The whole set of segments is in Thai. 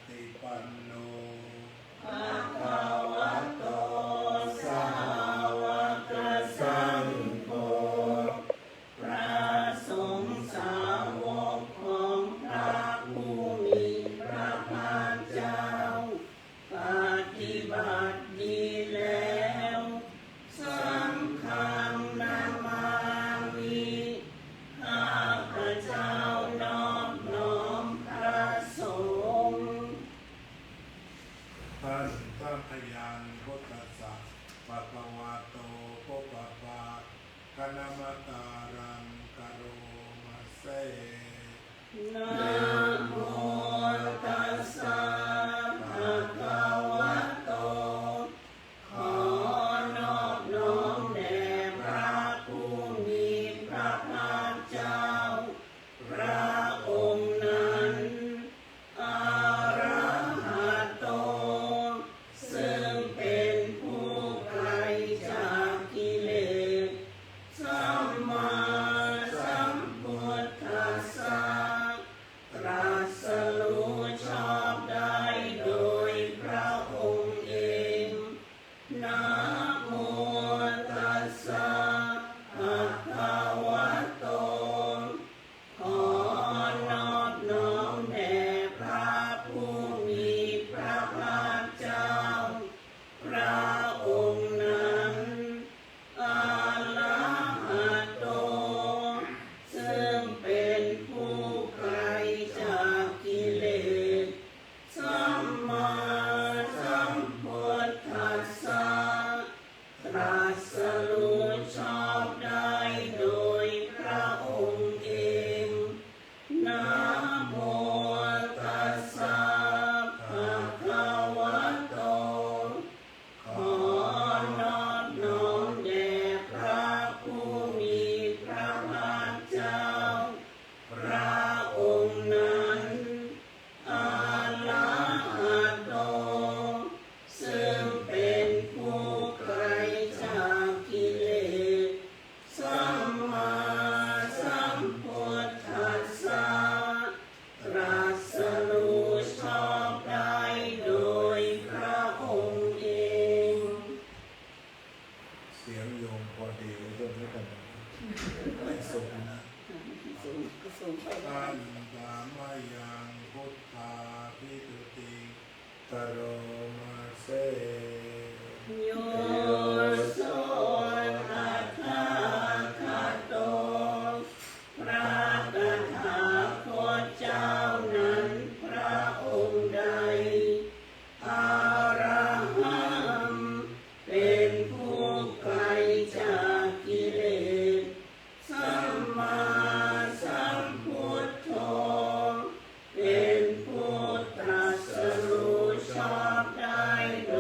ฏิปันโนภะคะวะโตสาวกสังโฆพระสงฆ์สาวกของพระผู้มีพระภาคเจ้าปฏิบัติดีแล้วสังฆังนามามิข้าพเจ้านอบน้อมพระสงฆ์ท่านพระพยังพุทธัสสะปะคะวะโตปุปะปะกะนะมะการังกะโรมะเสนะโมตัสสะภะคะวะโตขอนอบน้อมแด่พระผู้มีพระภาคเจ้าพระองค์นั้นอะระหะโตซึ่งเป็นผู้ไกลจากกิเลสสัมมาสัมพุทธัสสะตรัสรู้ชอบได้โดยพระองค์เองนะโมตัสสะภะคะวะโตขอนอบน้อมแด่พระผู้มีพระภาคเจ้าพระองค์นั้นอะระหะโตซึ่งเป็นผู้ไกลจากกิเลสสัมมาสัมพุทธัสสะตรัสรู้ชอบได้โดยพระองค์เองนะโมตัสสะภะคะวะโตขอนอบน้อมแด่พระผู้มีพระภาคเจ้าพระองค์นั้นอะระหะโตซึ่งเป็นผู้ไกลจากกิเลสสัมมาสัมพุทธัสสะตรัสรู้ชอบได้โดยพระองค์เอง เสียงโยมพอดีเลยเรื่องนี้กันไม่สูงนะ สูงไป ท่านธรรมยังพุทธาภิตุติกะโรมะเส โยโสตัสสะคาโตพระตถาคตเจ้านั้นพระองค์ใดอะระหังเป็นผู้ไกลจากกิเลสสัมมาสัมพุทโธเป็นผู้ตรัสรู้ชอบได้โด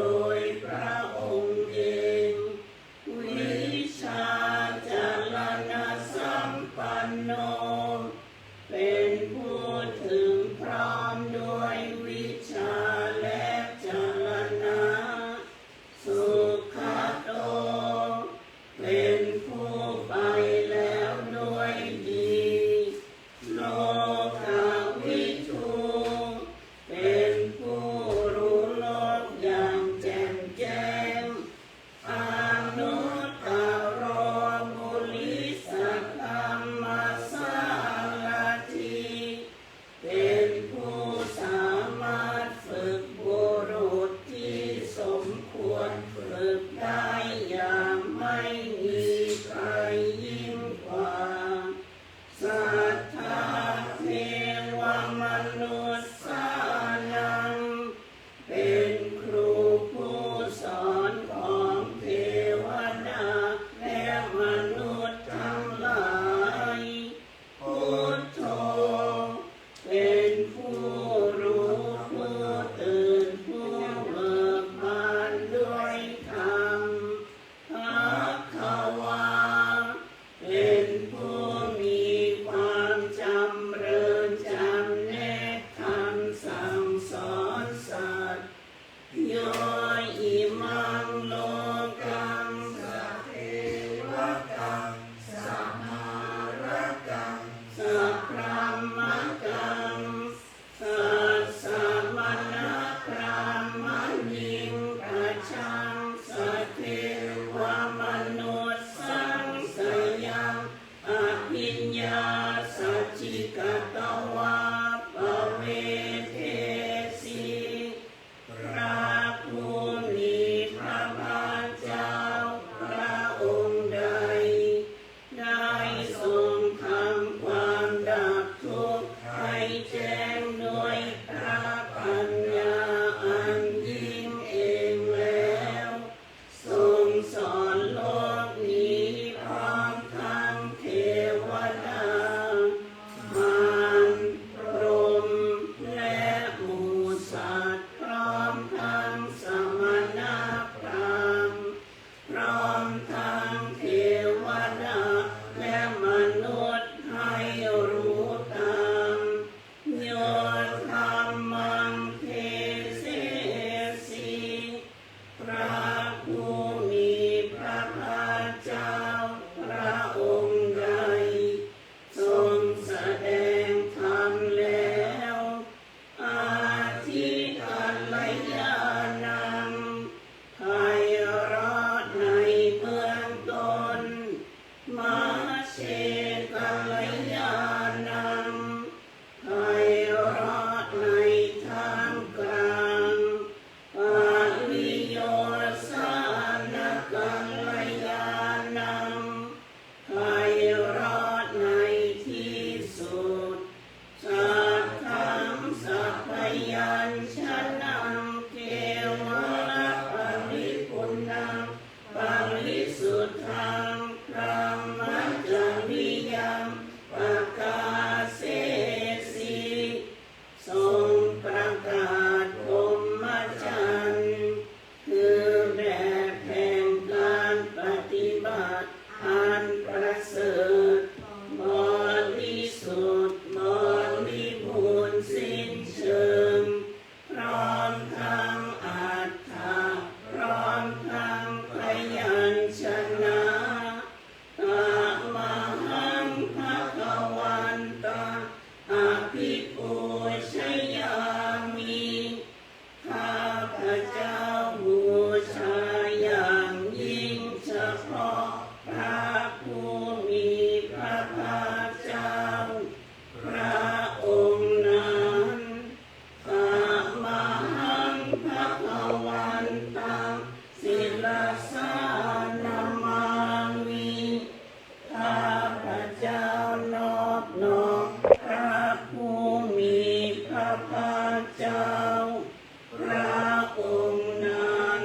พระองค์นั้น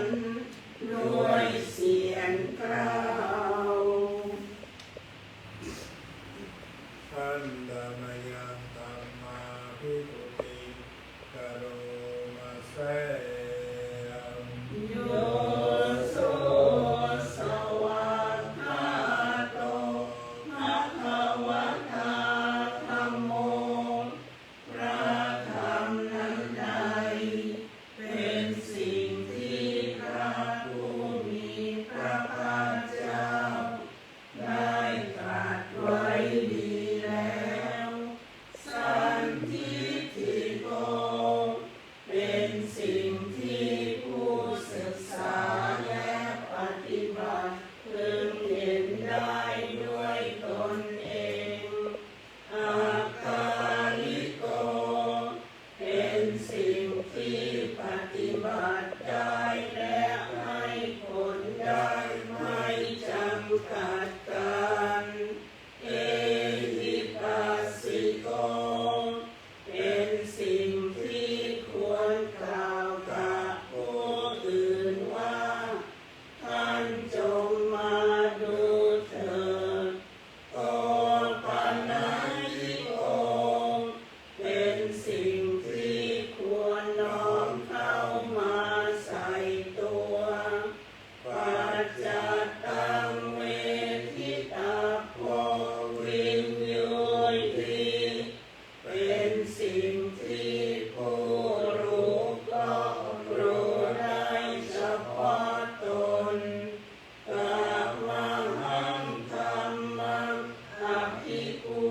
ด้วยเสียงกล่าว อันดามายังธรรมาภิปุติกโรมาเสย โยโสสวากขาโตภะคะวะตาธัมโมพระธรรมนั้นใดเป็นสิ่งที่พระผู้มีพระภาคเจ้าได้ตรัสไว้ดีแล้วสันทิฏฐิโกเป็นสิ่งที่ผู้ศึกษาและปฏิบัติพึงเห็นได้ด้วยตนเองอาการิโกเป็นสิ่งที่ปฏิบัติได้และให้ผลได้ไม่จำกัดกันเอหิปัสสิโกเป็นสิ่งที่ควรกล่าวกับผู้อื่นว่าท่านจงมาดูเถิดโอปันญิโกเป็นสิ่งที่ควรน้อมเข้ามาใส่ตัวปัจจัตตังเวทิตาโพวินโยติเป็นสิ่งที่ผู้รู้ก็รู้ได้เฉพาะตนกามหังธัมมังอภิปู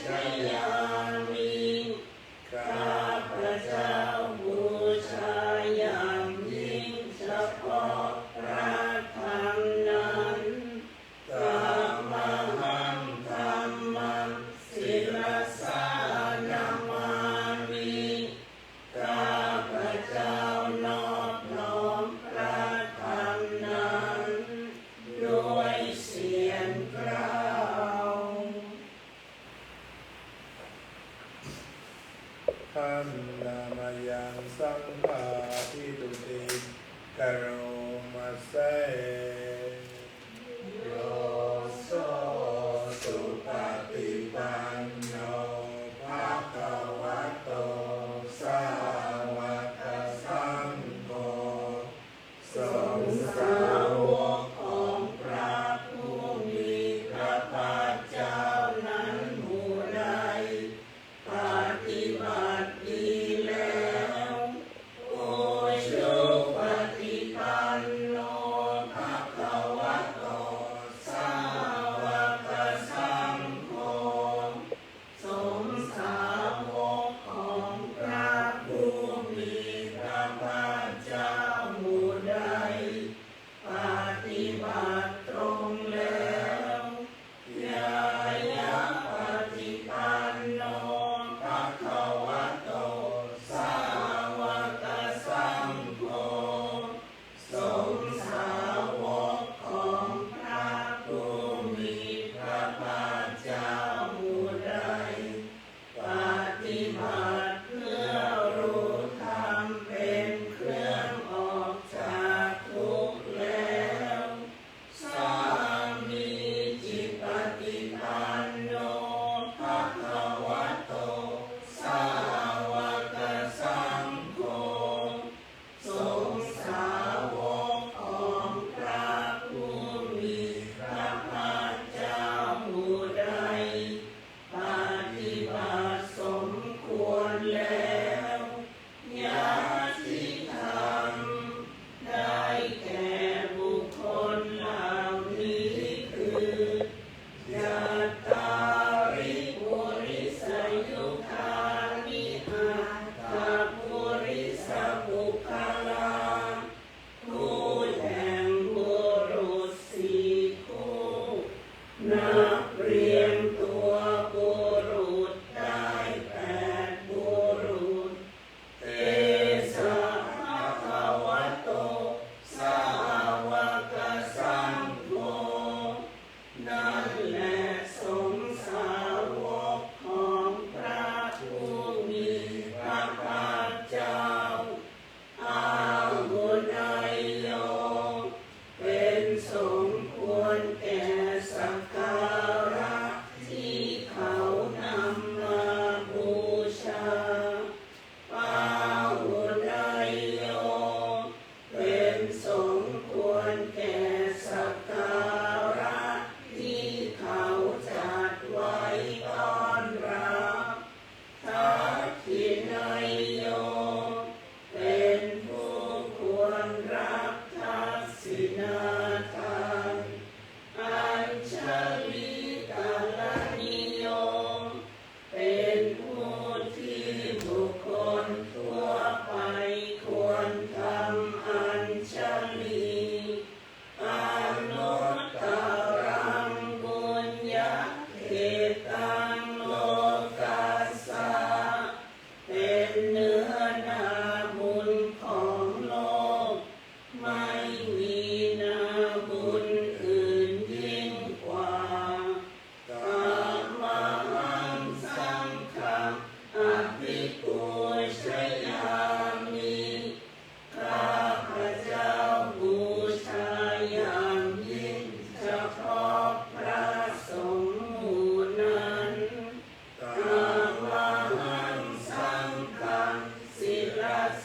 ชยามิข้าพระเจ้าบูชาอย่างยิ่งเฉพาะพระธรรมนั้นกามหังธัมมังศิรสานามามิข้าพระเจ้านอบน้อมพระธรรมนั้นด้วยเสียงกล่าว ท่านนามายังสังฆาภิปุติกโรมาเสย โยโสสุปฏิปันโนภะคะวะโตสาวกสังโฆสงฆ์สาวกของพระผู้มีพระภาคเจ้านั้นหมู่ใดปฏิบัติดีแล้วโอโยปฏิปั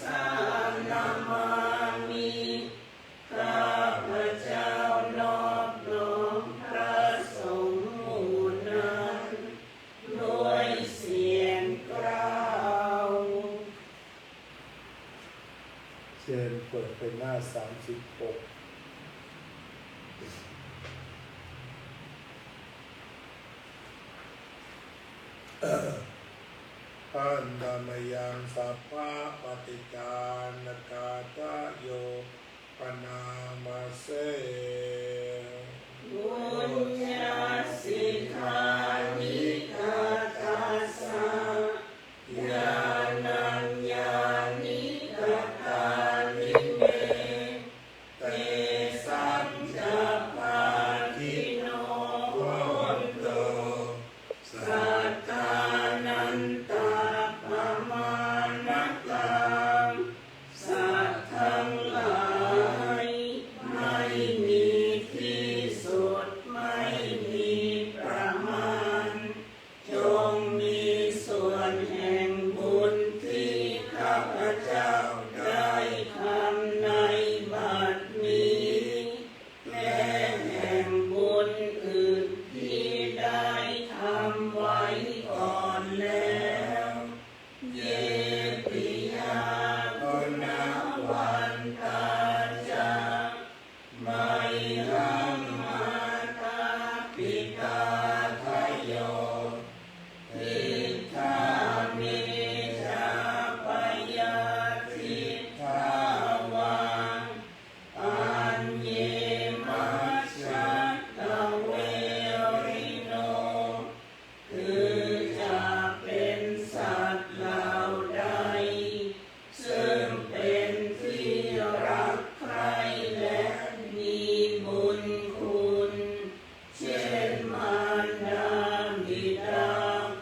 สานามามิข้าพเจ้านอบน้อมพระสงฆ์หมู่นั้นด้วยเสียงกล่าวเชิญเปิดไปหน้า36อันดามยังสัพพะปฏิจานกาตโยปนามาเสบุญญาสิทธานิกาตาสะญาณัญญานิกาตานิเมเตสัจจะปาทิโนโหนโตสัทธานันตาปมาณตังสัตว์ทั้งหลายไม่มีที่สุดไม่มีประมาณจงมีส่วนแห่งบุญที่ข้าพเจ้าได้ทำในบัดนี้และแห่งบุญอื่นที่ได้ทำไว้ก่อนแล้วเยปิยาคุณวันตาจาไมหังมาตาปิตาทะโยทิฏฐาเมจาปยาทิฏฐาวาอัญเยมัชฌะตะเวริโนคือจะเป็นสัตว์เหล่าใดซึ่งเป็นที่รักใคร่และมีบุญคุณเช่นมารดาบิดา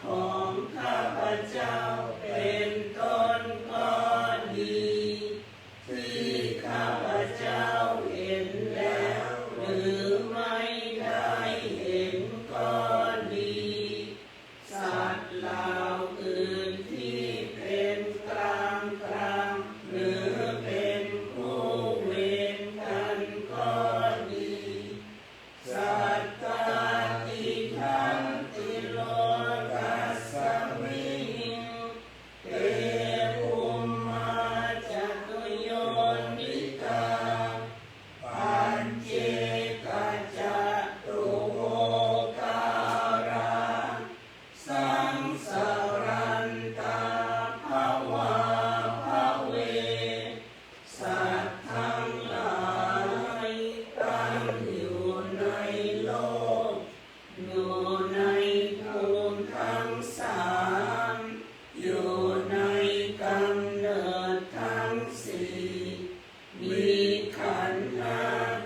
ของข้าพเจ้าเป็นต้นก็ดีที่ข้าพเจ้าเห็นแล้วหรือไม่ได้เห็นก็ดีสัตว์เหล่าอื่นที่เป็นกลางหรือเป็นคู่เวรกันก็ดีสัตตาติทันติโลกัสสมิงเตภูมิมาจัตุโยนิกาปัญเจกัจจตุโมการาสังสารันตาภวาภเวสัตว์ทั้งหลายตั้งอยู่ในโลกอยู่ในภูมิทั้งสามอยู่ในกำเนิดทั้งสี่มีขันธ์ห้า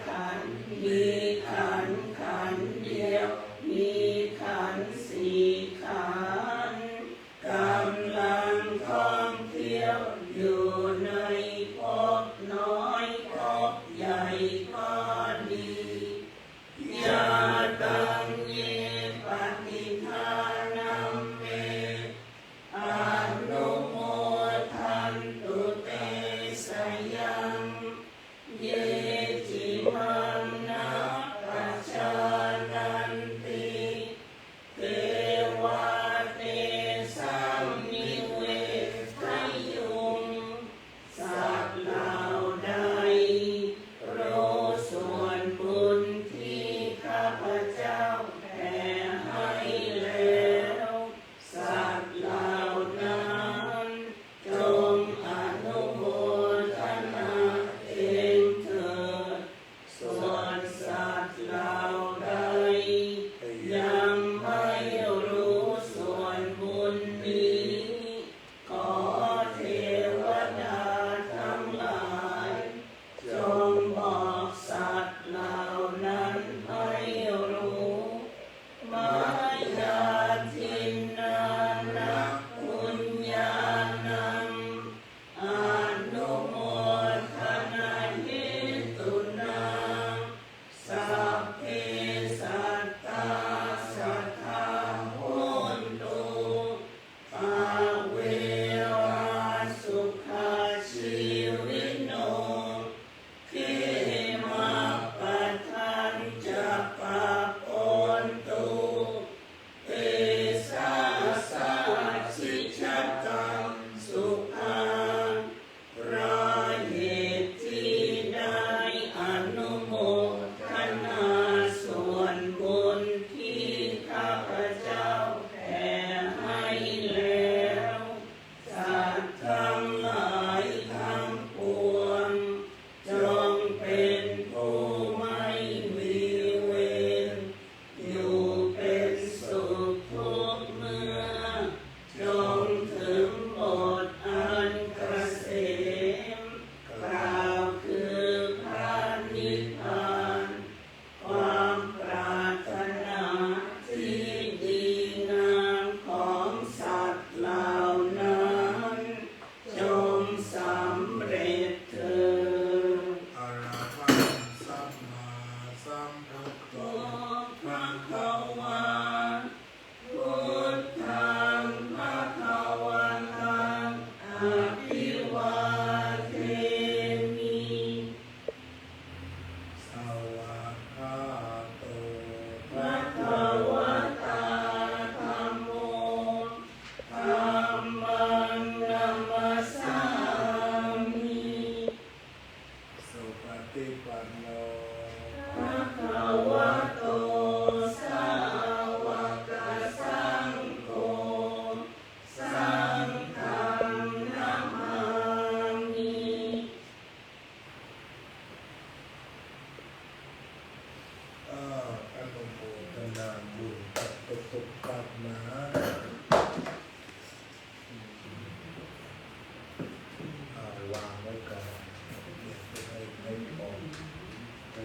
ขันธ์มีขันธ์เดียวมีขันธ์สี่ขันธ์กำลังท่องเที่ยวอยู่ในภพน้อยภพใหญ่ก็ดียาตังเยปฏิทานัมเมอนุโมทันตุเตสยังเยจิมังนะปัจจานันติเทวาเตสัมมิเวทยุงสัตว์เหล่าใดรู้ส่วนบุญที่ข้าพเจ้าแผ่ให้แล้วสัตว์เหล่านั้นจงอนุโมทนาเองเถิ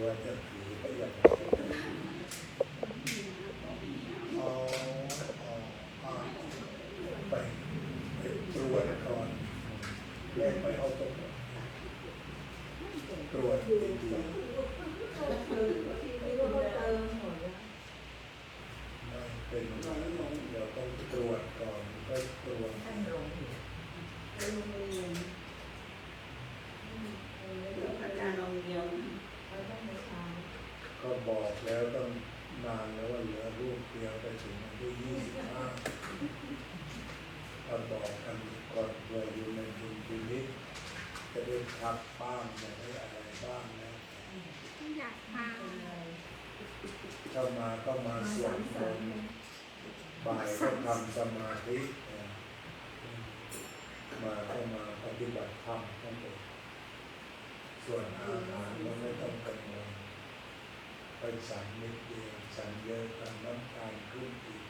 ว่าจะถือก็ยังเอาไปตรวจก่อนแล้วไปเอาตรงตรวจดีๆไม่เป็นไรเดี๋ยวต้องตรวจก่อนก็ตรวจก็บอกแล้วต้องนานแล้วว่าเหลือรูปเดียวไปถึงวันที่25ก็บอกกันก่อนว่าอยู่ในดุลพินิจจะได้พักบ้างจะได้อะไรบ้างนะอยากพาเข้ามาก็มาสวดมนต์บ่ายก็ทำสมาธิมาก็มาปฏิบัติธรรมนั่นเองส่วนอาหารก็ไม่ต้องกังวลไปฉันนิดเดียวฉันเยอะกันน้ำตาลขึ้นอีก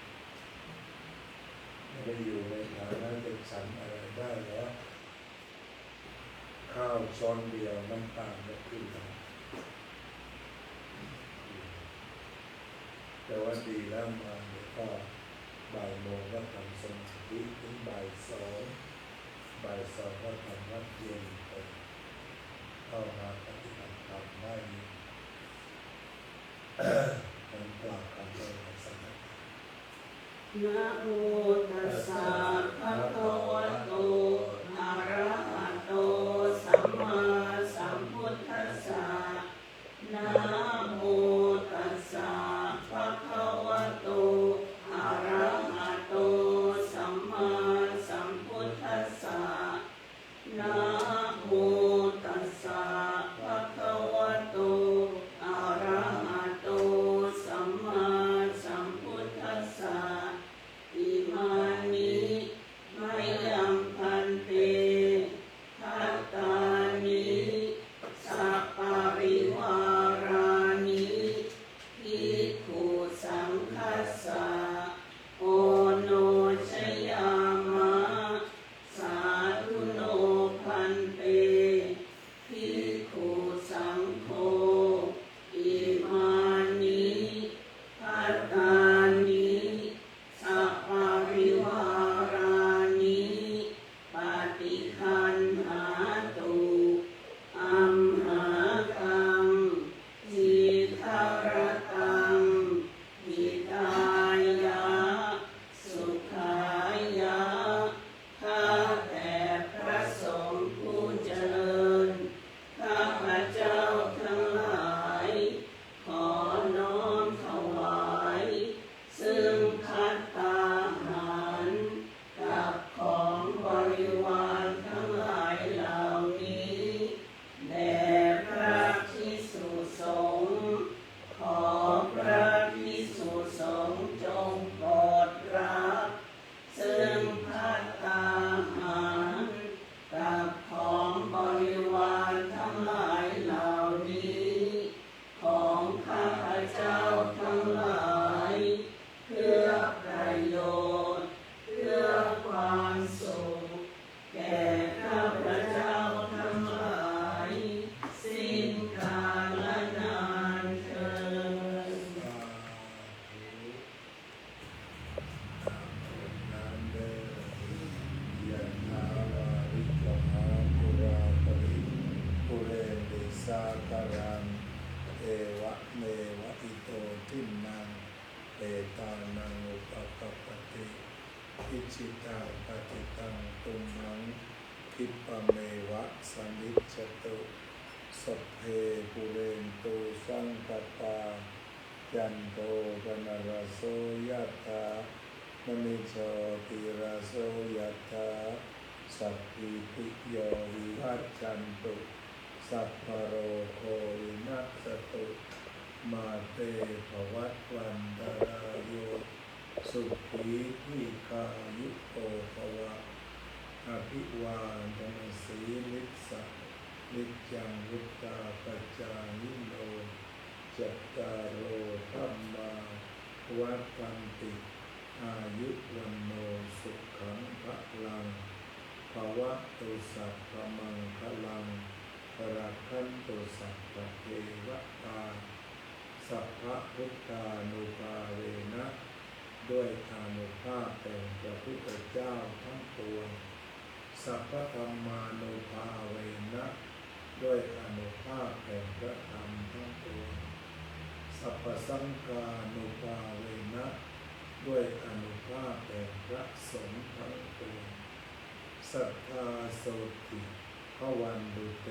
ไม่ได้อยู่ในฐานะเป็นฉันอะไรได้แล้วข้าวช้อนเดียวน้ำตาลก็ขึ้นแล้วแต่ว่าดีแล้วมาเดี๋ยวก็บ่ายโมงก็ทำสมาธิถึงบ่ายสองก็ทำวัดเย็นไปเข้ามาปฏิบัติธรรมได้ผมกล่าวคำว่าสัมมา นะโมตัสสะภะคะวะโตอะระหะโตสัมมาสัมพุทธัสสะนะโมตัสสะภะคะวะโตอะระหะโตสัมมาสัมพุทธัสสะนะโมตัสสะภะคะวะโตอะระหะโตสัมมาสัมพุทธัสสะอิมานิมัยยังพันเตภัตตานิสัพปะริวารานิภิกขุสังคัสสะโอโนชยามะสาธุโนพันเตภิกขุสังโฆอิมานิภัตตานิสัพปะริวารานิปฏิคันหาตุอัมหากังจิทารตังหิตายะสุขายะข้าแต่พระสงฆ์ผู้เจริญข้าพระเจ้าทั้งหลายขอน้อมถวายซึ่งภัตตาหารกับของบริวารทั้งหลายเหล่านี้แด่พระภิกษุสงฆ์ขอพระภิกษุสงฆ์จงโปรดรับซึ่งภัตตาหารกับของบริวารทั้งหลายเหล่านี้ของข้าพเจ้าทั้งหลายเพื่อประโยชน์เพื่อความสุขแก่ข้าพเจ้าทั้งหลายสิ้นกาลนานเทอญ น้ำเดินยันทาวาริกหาปุราปริปุเรนติสาคารังเอวะเมวะอิโตทินังเอตานังอุปกปปติอิจิตังปฏิตังตุมหังคิปะเมวะสมิจจตุสัพเพปุเรนตุสังกปายันโตปนรสโสยถามณิโชติราโสยถาสัพพิติโยวิวัจจันตุสัพพะโรโควินัสสตุมาเตภวัตวันตรายโยสุขีทีคายุโกภวะอภิวาทนาสีลิสะนิจจังวุตตาปัจจายิโนจัตตารโอธัมมาวัฏฏันติอายุวันโนสุขังพลังภวะตุสัพพมังคลังรักขันตุสัพพะเทวตา สัพพะพุทธานุภาเวนะด้วยอานุภาพแห่งพระพุทธเจ้าทั้งปวงสัพพะธรรมานุภาเวนะด้วยอานุภาพแห่งพระธรรมทั้งปวงสัพพสังฆานุภาเวนะด้วยอานุภาพแห่งพระสงฆ์ทั้งปวงสัทธาโสติภวันตุเต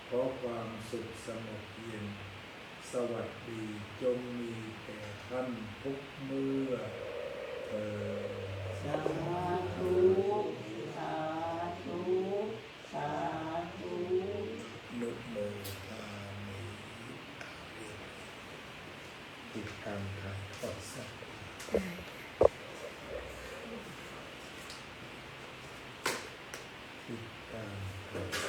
ขอความสุขสงบเย็นสวัสดีจงมีแก่ท่านทุกเมื่อสาธุสาธุสาธุ นุโมทามิติดตามทางทอดสดติดตาม